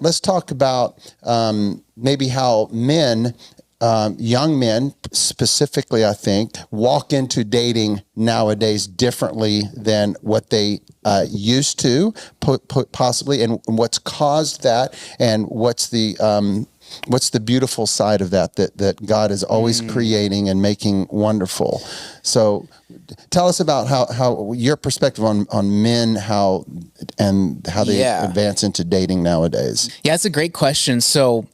let's talk about maybe how men, young men specifically, I think, walk into dating nowadays differently than what they used to, possibly, and what's caused that, and what's the beautiful side of that God is always creating and making wonderful. So tell us about how your perspective on men, how they advance into dating nowadays. Yeah, it's a great question. So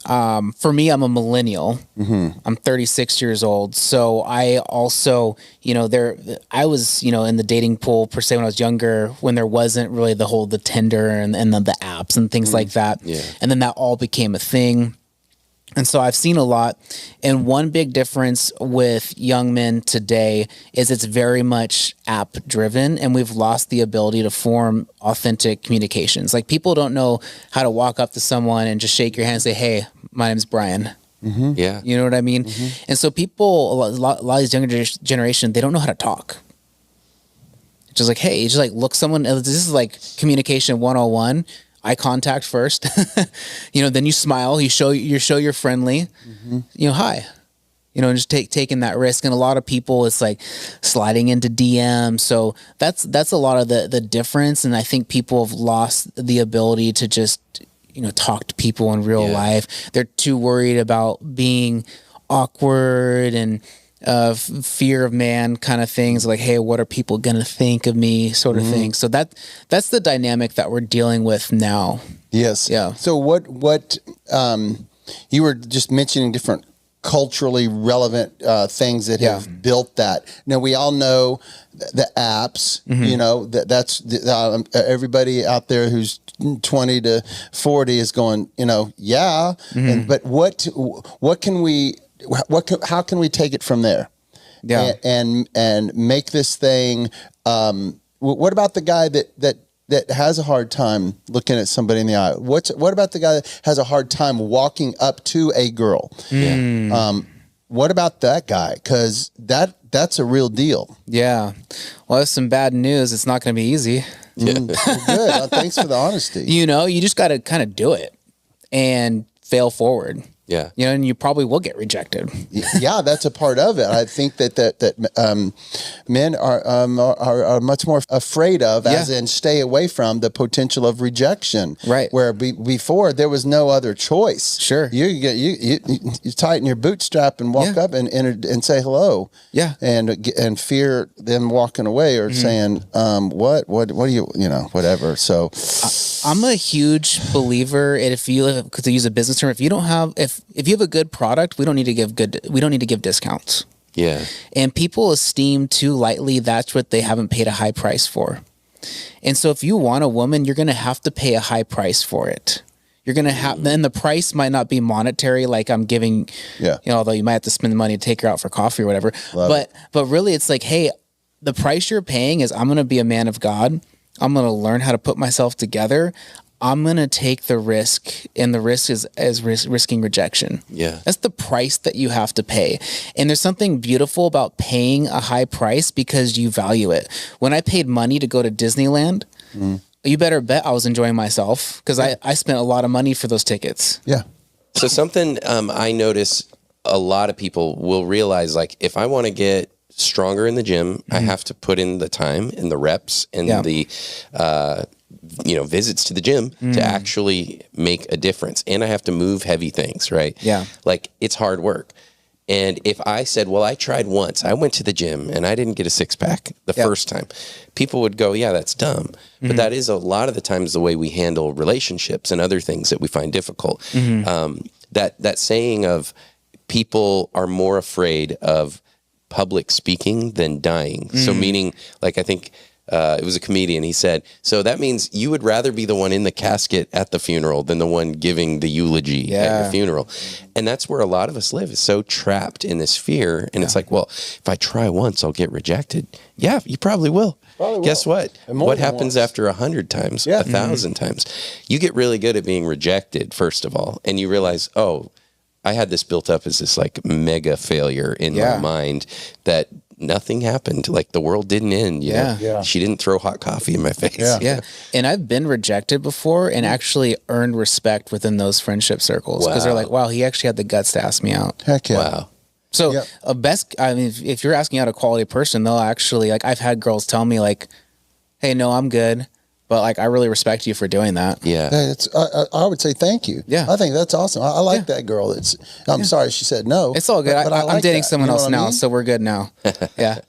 for me, I'm a millennial. Mm-hmm. I'm 36 years old. So I also, I was, in the dating pool per se when I was younger, when there wasn't really the Tinder and the apps and things like that. Yeah. And then that all became a thing. And so I've seen a lot. And one big difference with young men today is it's very much app driven, and we've lost the ability to form authentic communications. Like, people don't know how to walk up to someone and just shake your hand and say, "Hey, my name's Brian." Mm-hmm. Yeah. You know what I mean? Mm-hmm. And so people, a lot of these younger generation, they don't know how to talk. Just like, hey, you just like look someone, this is like communication 101. Eye contact first, then you smile, you show you're friendly, hi, and just taking that risk. And a lot of people, it's like sliding into DM. So that's a lot of the difference. And I think people have lost the ability to just, talk to people in real life. They're too worried about being awkward and fear of man kind of things, like, hey, what are people gonna think of me, sort of thing. So that's the dynamic that we're dealing with now. Yes. Yeah. So what you were just mentioning different culturally relevant things that have built that. Now, we all know the apps, that's everybody out there who's 20 to 40 is going, but how can we take it from there? Yeah. And make this thing, what about the guy that has a hard time looking at somebody in the eye? What about the guy that has a hard time walking up to a girl? Yeah. What about that guy? Because that's a real deal. Yeah. Well, that's some bad news. It's not going to be easy. Well, good. Thanks for the honesty. You just got to kind of do it and fail forward. Yeah. And you probably will get rejected. Yeah, that's a part of it. I think that men are much more afraid of, as in stay away from, the potential of rejection. Right. Where before there was no other choice. Sure. You tighten your bootstrap and walk up and say hello. Yeah. And fear them walking away or saying, what do you, whatever. So I'm a huge believer in, to use a business term, if you have a good product, we don't need to give discounts. Yeah. And people esteem too lightly that's what they haven't paid a high price for. And so if you want a woman, you're going to have to pay a high price for it. You're going to have, then the price might not be monetary, like I'm giving, although you might have to spend the money to take her out for coffee or whatever. But really it's like, hey, the price you're paying is, I'm going to be a man of God. I'm going to learn how to put myself together. I'm going to take the risk, and the risk is risking rejection. Yeah. That's the price that you have to pay. And there's something beautiful about paying a high price because you value it. When I paid money to go to Disneyland, you better bet I was enjoying myself, because I spent a lot of money for those tickets. Yeah. So something I notice a lot of people will realize, like, if I want to get stronger in the gym, I have to put in the time and the reps and the visits to the gym to actually make a difference. And I have to move heavy things, right? Yeah. Like, it's hard work. And if I said, well, I tried once, I went to the gym and I didn't get a six pack the first time, people would go, yeah, that's dumb. But that is a lot of the times the way we handle relationships and other things that we find difficult. That saying of people are more afraid of public speaking than dying. So meaning, like, I think it was a comedian. He said, so that means you would rather be the one in the casket at the funeral than the one giving the eulogy at your funeral. And that's where a lot of us live, is so trapped in this fear. And it's like, well, if I try once, I'll get rejected. Yeah, you probably will. Guess what? What happens after 100 times, 1,000 times? You get really good at being rejected, first of all. And you realize, oh, I had this built up as this like mega failure in my mind that nothing happened. Like the world didn't end. You know? Yeah. She didn't throw hot coffee in my face. Yeah. Yeah. And I've been rejected before and actually earned respect within those friendship circles because they're Wow. like, wow, he actually had the guts to ask me out. Heck yeah. Wow. So Yeah. I mean, if you're asking out a quality person, they'll actually, like, I've had girls tell me like, hey, no, I'm good. But like, I really respect you for doing that. Yeah. Hey, I would say thank you. Yeah. I think that's awesome. I like that girl. I'm sorry she said no. It's all good. but I'm like dating that. someone You know else what I now, mean? so we're good now. Yeah.